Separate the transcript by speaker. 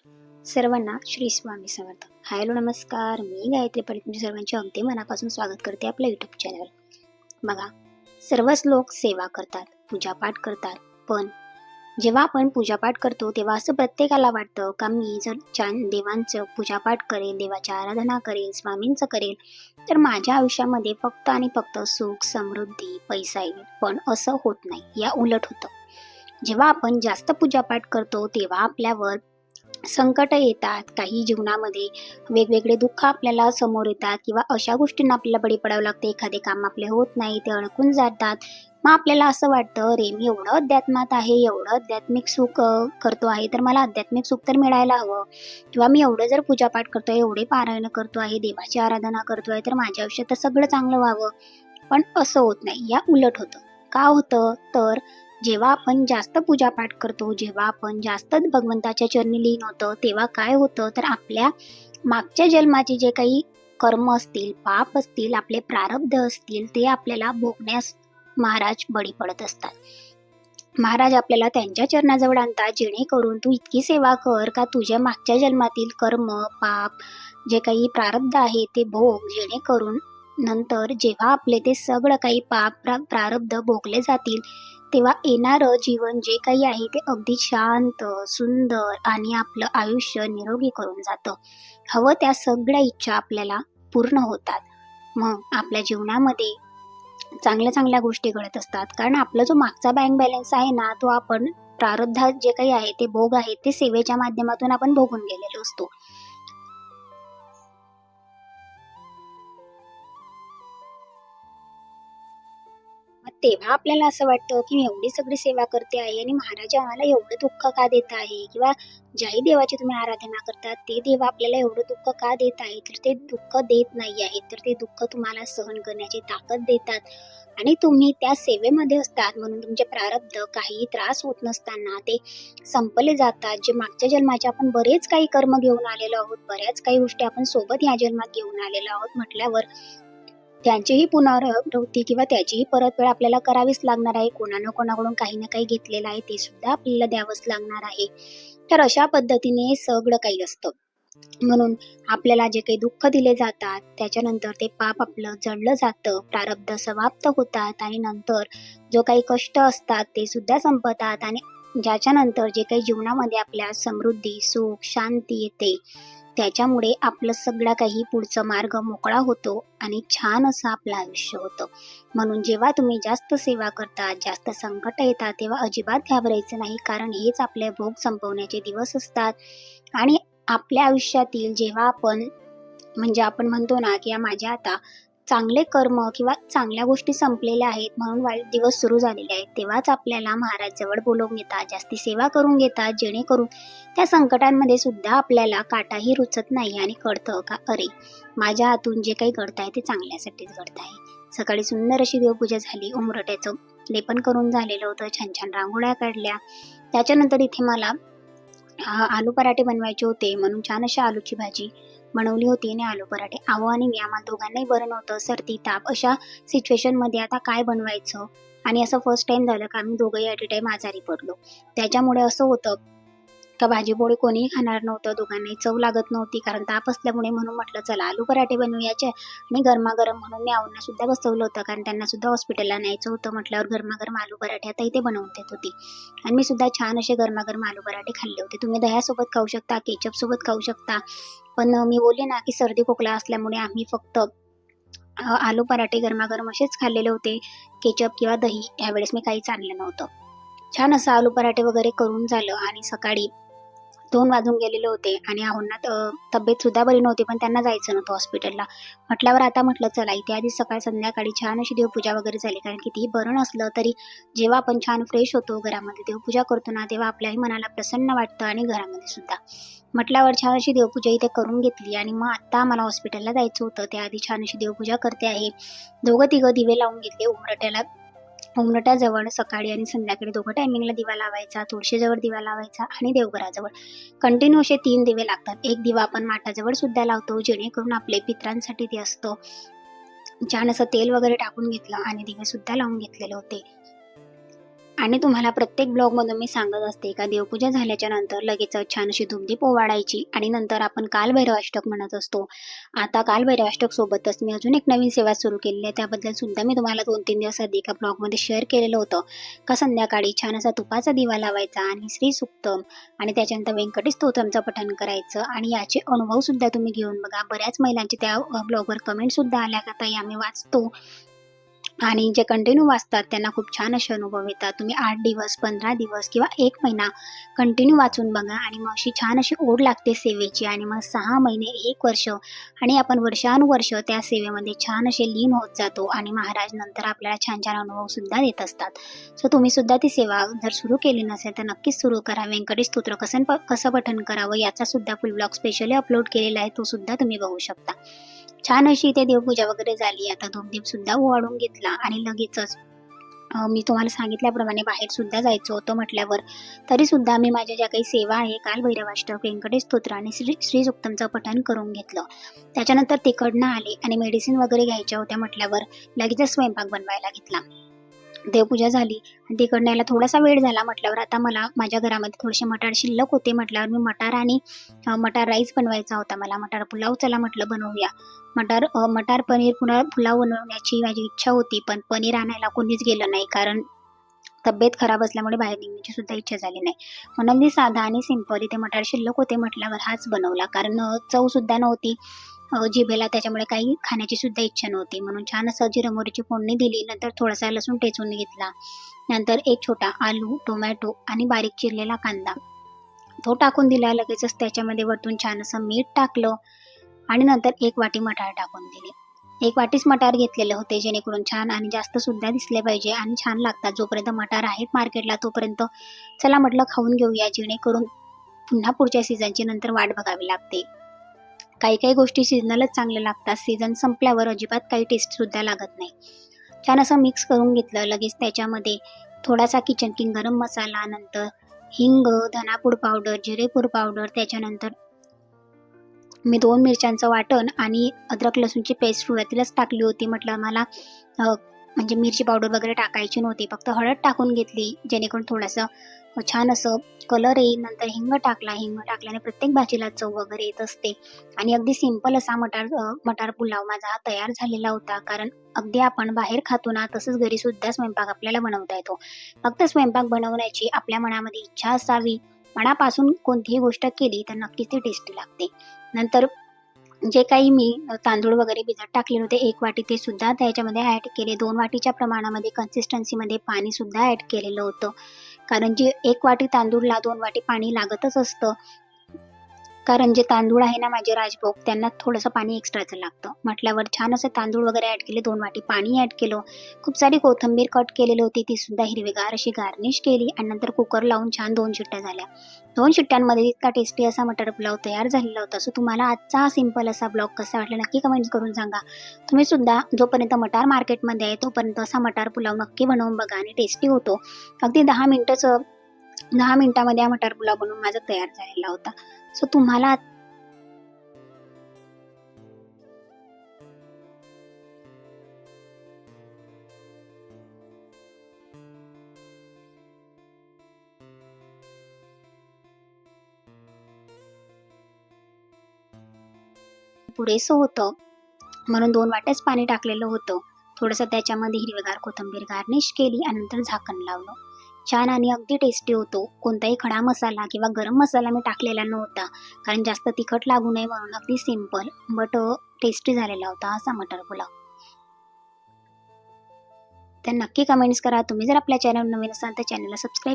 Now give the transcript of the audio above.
Speaker 1: सर्वांना श्री स्वामी समर्थ. हॅलो नमस्कार, मी गायत्री पाटील तुमच्या सर्वांचे अगदी मनापासून स्वागत करते आपल्या यूट्यूब चॅनल. बघा, सर्वच लोक सेवा करतात, पूजापाठ करतात, पण जेव्हा आपण पूजापाठ करतो तेव्हा असं प्रत्येकाला वाटतं का मी जर छान देवांचं पूजापाठ करेल, देवाची आराधना करेल, स्वामींचं करेल तर माझ्या आयुष्यामध्ये फक्त आणि फक्त सुख, समृद्धी, पैसा येईल. पण असं होत नाही, या उलट होतं. जेव्हा आपण जास्त पूजापाठ करतो तेव्हा आपल्यावर संकट येतात, काही जीवनामध्ये वेगवेगळे दुःख आपल्याला समोर येतात किंवा अशा गोष्टींना आपल्याला बळी पडावं लागते. एखादे काम आपले होत नाही, ते अडकून जातात. मग आपल्याला असं वाटतं, अरे मी एवढं अध्यात्मात आहे, एवढं आध्यात्मिक सुख करतो आहे, तर मला आध्यात्मिक सुख तर मिळायला हवं. किंवा मी एवढं जर पूजापाठ करतोय, एवढे पारायण करतो आहे, देवाची आराधना करतोय, तर माझ्या आयुष्यात तर सगळं चांगलं व्हावं. पण असं होत नाही, या उलट होतं. का होतं तर जेव्हा आपण जास्त पूजापाठ करतो, जेव्हा आपण जास्त भगवंताच्या चरणी लीन होतो, तेव्हा काय होतं तर आपल्या मागच्या जन्माचे जे काही कर्म असतील, पाप असतील, आपले प्रारब्ध असतील, ते आपल्याला भोगण्यास महाराज बळी पडत असतात. महाराज आपल्याला त्यांच्या चरणाजवळ आणतात, जेणेकरून तू इतकी सेवा कर का तुझ्या मागच्या जन्मातील कर्म, पाप, जे काही प्रारब्ध आहे ते भोग, जेणेकरून नंतर जेव्हा आपले ते सगळं काही पाप प्रारब्ध भोगले जातील तेव्हा येणारं जीवन जे काही आहे ते अगदी शांत, सुंदर आणि आपलं आयुष्य निरोगी करून जातं. हवं त्या सगळ्या इच्छा आपल्याला पूर्ण होतात. मग आपल्या जीवनामध्ये चांगल्या चांगल्या गोष्टी घडत असतात, कारण आपला जो मागचा बँक बॅलन्स आहे ना, तो आपण प्रारब्धात जे काही आहे ते भोग आहेत ते सेवेच्या माध्यमातून आपण भोगून गेलेलो असतो. मग तेव्हा आपल्याला असं वाटतं की मी एवढी सगळी सेवा करते आहे आणि महाराज आम्हाला एवढं दुःख का देत आहे, किंवा ज्याही देवाची तुम्ही आराधना करतात ते देव आपल्याला एवढं दुःख का देत आहे, तर ते दुःख देत नाही आहे, तर ते दुःख तुम्हाला सहन करण्याची ताकद देतात आणि तुम्ही त्या सेवेमध्ये असतात म्हणून तुमचे प्रारब्ध काही त्रास होत नसताना ते संपले जातात. जे मागच्या जन्माचे आपण बरेच काही कर्म घेऊन आलेलो आहोत, बऱ्याच काही गोष्टी आपण सोबत ह्या जन्मात घेऊन आलेलो आहोत म्हटल्यावर त्यांचीही पुनरावृत्ती किंवा त्याचीही परतफेड आपल्याला करावीच लागणार आहे. कोणा कोणाकडून काही ना काही घेतलेलं आहे ते सुद्धा आपल्याला द्यावंच लागणार आहे. तर अशा पद्धतीने सगळं काही असतं. म्हणून आपल्याला जे काही दुःख दिले जातात त्याच्यानंतर ते पाप आपलं जळलं जातं, प्रारब्ध समाप्त होतात आणि नंतर जो काही कष्ट असतात ते सुद्धा संपतात आणि ज्याच्यानंतर जे काही जीवनामध्ये आपल्या समृद्धी, सुख, शांती येते, त्याच्यामुळे आपलं सगळं काही पुढचा मार्ग मोकळा होतो आणि छान असं आपलं आयुष्य होतं. म्हणून जेव्हा तुम्ही जास्त सेवा करता, जास्त संकट येतात, तेव्हा अजिबात घाबरायचं नाही, कारण हेच आपले भोग संपवण्याचे दिवस असतात. आणि आपल्या आयुष्यातील जेव्हा आपण म्हणजे आपण म्हणतो ना की माझ्या आता चांगले कर्म किंवा चांगल्या गोष्टी संपलेल्या आहेत म्हणून वाईट दिवस सुरू झालेले आहेत, तेव्हाच आपल्याला महाराज जवळ बोलवून घेतात, जास्ती सेवा करून घेतात, जेणेकरून त्या संकटांमध्ये सुद्धा आपल्याला काटाही रुचत नाही आणि कळतं का अरे माझ्या हातून जे काही घडत आहे ते चांगल्यासाठीच घडत आहे. सकाळी सुंदर अशी देवपूजा झाली, उंबरट्याचं लेपन करून झालेलं होतं, छान छान रांगोळ्या काढल्या. त्याच्यानंतर इथे मला आलू पराठे बनवायचे होते म्हणून छान अशी आलूची भाजी बनवली होती आणि आलू पराठे. अहो आणि मी आम्हाला दोघांनाही बरं नव्हतं, सर्दी ताप अशा सिच्युएशनमध्ये आता काय बनवायचं आणि असं फर्स्ट टाइम झालं का आम्ही दोघंही ॲट अ टाइम आजारी पडलो. त्याच्यामुळे असं होतं का भाजी पोळी कोणीही खाणार नव्हतं, दोघांनाही चव लागत नव्हती कारण ताप असल्यामुळे. म्हणून म्हटलं चला आलू पराठे बनवूयाचे आणि गरमागरम म्हणून मी आऊंना सुद्धा बसवलं होतं, कारण त्यांना सुद्धा हॉस्पिटलला न्यायचं होतं म्हटल्यावर गरमागरम आलू पराठे आता इथे बनवून देत होती आणि मी सुद्धा छान असे गरमागरम आलू पराठे खाल्ले होते. तुम्ही दह्यासोबत खाऊ शकता, केचप सोबत खाऊ शकता, पण मी बोलले ना की सर्दी खोकला असल्यामुळे आम्ही फक्त आलू पराठे गरमागरम असेच खाल्लेले होते. केचप किंवा दही यावेळेस मी काहीच आणलं नव्हतं. छान असं आलू पराठे वगैरे करून झालं आणि सकाळी 2 वाजून गेलेले होते आणि आहोंना तब्येत सुद्धा बरी नव्हती, पण त्यांना जायचं नव्हतं हॉस्पिटलला. म्हटल्यावर आता म्हटलं चला इथे आधी सकाळ संध्याकाळी छान अशी देवपूजा वगैरे झाली, कारण कितीही बरं नसलं तरी जेव्हा आपण छान फ्रेश होतो, घरामध्ये देवपूजा करतो ना, तेव्हा आपल्याही मनाला प्रसन्न वाटतं आणि घरामध्ये सुद्धा. म्हटल्यावर छान अशी देवपूजा इथे करून घेतली आणि मग आत्ता आम्हाला हॉस्पिटलला जायचं होतं. त्याआधी छान अशी देवपूजा करते आहे. दोघं तिघं दिवे लावून घेतले उंबरट्याजवळ सकाळी आणि संध्याकाळी दोघं टायमिंगला दिवा लावायचा, तुळशीजवळ दिवा लावायचा आणि देवघराजवळ. कंटिन्यू असे 3 दिवे लागतात. एक दिवा आपण माठाजवळ सुद्धा लावतो, जेणेकरून आपले पितरांसाठी ते असतं. छान असं तेल वगैरे टाकून घेतलं आणि दिवे सुद्धा लावून घेतलेले होते. आणि तुम्हाला प्रत्येक ब्लॉगमधून मी सांगत असते का देवपूजा झाल्याच्या नंतर लगेच छान अशी धूपदीप ओवाळायची आणि नंतर आपण कालभैरवाष्टक म्हणत असतो. आता कालभैरवाष्टक सोबतच मी अजून एक नवीन सेवा सुरू केलेली आहे. त्याबद्दल सुद्धा मी तुम्हाला 2-3 दिवस आधी एका ब्लॉगमध्ये शेअर केलेलं होतं का संध्याकाळी छान असा तुपाचा दिवा लावायचा आणि श्री सुक्तम आणि त्याच्यानंतर व्यंकटेश स्तोत्रमचं पठण करायचं आणि याचे अनुभव सुद्धा तुम्ही घेऊन बघा. बऱ्याच महिलांची त्या ब्लॉगवर कमेंट सुद्धा आल्या का ताई आम्ही वाचतो आणि जे कंटिन्यू वाचतात त्यांना खूप छान असे अनुभव येतात. तुम्ही 8 दिवस 15 दिवस किंवा 1 महिना कंटिन्यू वाचून बघा आणि मग अशी छान अशी ओढ लागते सेवेची आणि मग 6 महिने 1 वर्ष आणि आपण वर्षानुवर्ष त्या सेवेमध्ये छान असे लीन होत जातो आणि महाराज नंतर आपल्याला छान छान अनुभव सुद्धा देत असतात. सो तुम्ही सुद्धा ती सेवा जर सुरू केली नसेल तर नक्कीच सुरू करा. व्यंकटेश स्तोत्र कसं पठण करावं याचा सुद्धा फुल ब्लॉग स्पेशली अपलोड केलेला आहे, तो सुद्धा तुम्ही बघू शकता. छान अशी इथे देवपूजा वगैरे झाली. आता धूपदीप सुद्धा ओवाळून घेतला आणि लगेचच मी तुम्हाला सांगितल्याप्रमाणे बाहेर सुद्धा जायचं होतं म्हटल्यावर तरी सुद्धा मी माझ्या ज्या काही सेवा आहे कालभैरवाष्टक, व्यंकटेश स्तोत्र आणि श्री सुक्तमचं पठण करून घेतलं. त्याच्यानंतर तिकडनं आले आणि मेडिसिन वगैरे घ्यायच्या होत्या म्हटल्यावर लगेचच स्वयंपाक बनवायला घेतला. देवपूजा झाली आणि तिकडनं यायला थोडासा वेळ झाला म्हटल्यावर आता मला माझ्या घरामध्ये थोडेसे मटार शिल्लक होते म्हटल्यावर मी मटार आणि मटार राईस बनवायचा होता मला. मटार पुलाव चला म्हटलं बनवूया. मटार पनीर पुलाव बनवण्याची माझी इच्छा होती, पण पनीर आणायला कोणीच गेलं नाही कारण तब्येत खराब असल्यामुळे बाहेर निघण्याची सुद्धा इच्छा झाली नाही. म्हणून मी साधा आणि सिंपल इथे मटार शिल्लक होते म्हटल्यावर हाच बनवला कारण चव सुद्धा नव्हती जिभेला, त्याच्यामुळे काही खाण्याची सुद्धा इच्छा नव्हती. म्हणून छान असं जिरं मोहरीची फोडणी दिली. नंतर थोडासा लसूण ठेचून घेतला. नंतर एक छोटा आलू, टोमॅटो आणि बारीक चिरलेला कांदा तो टाकून दिला. लगेचच त्याच्यामध्ये वरतून छान असं मीठ टाकलं आणि नंतर 1 वाटी मटार टाकून दिले. 1 वाटीच मटार घेतलेले होते जेणेकरून छान आणि जास्त सुद्धा दिसले पाहिजे आणि छान लागतात. जोपर्यंत मटार आहेत मार्केटला तोपर्यंत चला म्हटलं खाऊन घेऊया, जेणेकरून पुन्हा पुढच्या सीझनची नंतर वाट बघावी लागते. काही गोष्टी सीझनलच चांगल्या लागतात, सीझन संपल्यावर अजिबात काही टेस्ट सुद्धा लागत नाही. छान असं मिक्स करून घेतलं. लगेच त्याच्यामध्ये थोडासा किचन किंग गरम मसाला, नंतर हिंग, धनापूड पावडर, जिरेपूड पावडर, त्याच्यानंतर मी 2 मिरच्यांचं वाटण आणि अद्रक लसूणची पेस्ट सुरुवातीलाच टाकली होती. म्हटलं मला म्हणजे मिरची पावडर वगैरे टाकायची नव्हती, फक्त हळद टाकून घेतली जेणेकरून थोडंसं छान असं कलर येईल. नंतर हिंग टाकल्याने प्रत्येक भाजीला चव वगैरे येत असते आणि अगदी सिंपल असा मटार पुलाव माझा हा तयार झालेला होता. कारण अगदी आपण बाहेर खातो ना तसंच घरी सुद्धा स्वयंपाक आपल्याला बनवता येतो. फक्त स्वयंपाक बनवण्याची आपल्या मनामध्ये इच्छा असावी. मनापासून कोणतीही गोष्ट केली तर नक्कीच ती टेस्टी लागते. नंतर जे काही मी तांदूळ वगैरे भिजत टाकलेले होते 1 वाटी ते सुद्धा त्याच्यामध्ये ॲड केले. 2 वाटीच्या प्रमाणामध्ये कन्सिस्टन्सीमध्ये पाणी सुद्धा ॲड केलेलं होतं. कारण जे 1 वाटी तांदूळला 2 वाटी पाणी लागतच असतं. कारण जे तांदूळ आहे ना माझे राजभोग त्यांना थोडंसं पाणी एक्स्ट्राचं लागतं. म्हटल्यावर छान असं तांदूळ वगैरे ॲड केले, 2 वाटी पाणी ॲड केलं. खूप सारी कोथिंबीर कट केलेली होती ती सुद्धा हिरवीगार अशी गार्निश केली आणि नंतर कुकर लावून छान 2 शिट्ट्या झाल्या. 2 शिट्ट्यांमध्ये इतका टेस्टी असा मटार पुलाव तयार झालेला होता. सो तुम्हाला आजचा हा सिंपल असा ब्लॉग कसा वाटला नक्की कमेंट करून सांगा. तुम्ही सुद्धा जोपर्यंत मटार मार्केटमध्ये आहे तोपर्यंत असा मटार पुलाव नक्की बनवून बघा आणि टेस्टी होतो. अगदी 10 मिनिटामध्ये हा मटार पुलाव बनवून माझा तयार झालेला होता. सो तुम्हाला पुरेसं होतं म्हणून 2 वाट्याच पाणी टाकलेलं होतं. थोडंसं त्याच्यामध्ये हिरवीगार कोथिंबीर गार्निश केली आणि नंतर झाकण लावलं. छान आणि अगदी टेस्टी होतो. कोणताही खडा मसाला किंवा गरम मसाला मी टाकलेला नव्हता कारण जास्त तिखट लागू नये म्हणून. अगदी सिंपल बट टेस्टी झालेला होता असा मटार पुलाव. तर नक्की कमेंट्स करा. तुम्ही जर आपल्या चॅनल नवीन असाल तर चॅनलला सबस्क्राईब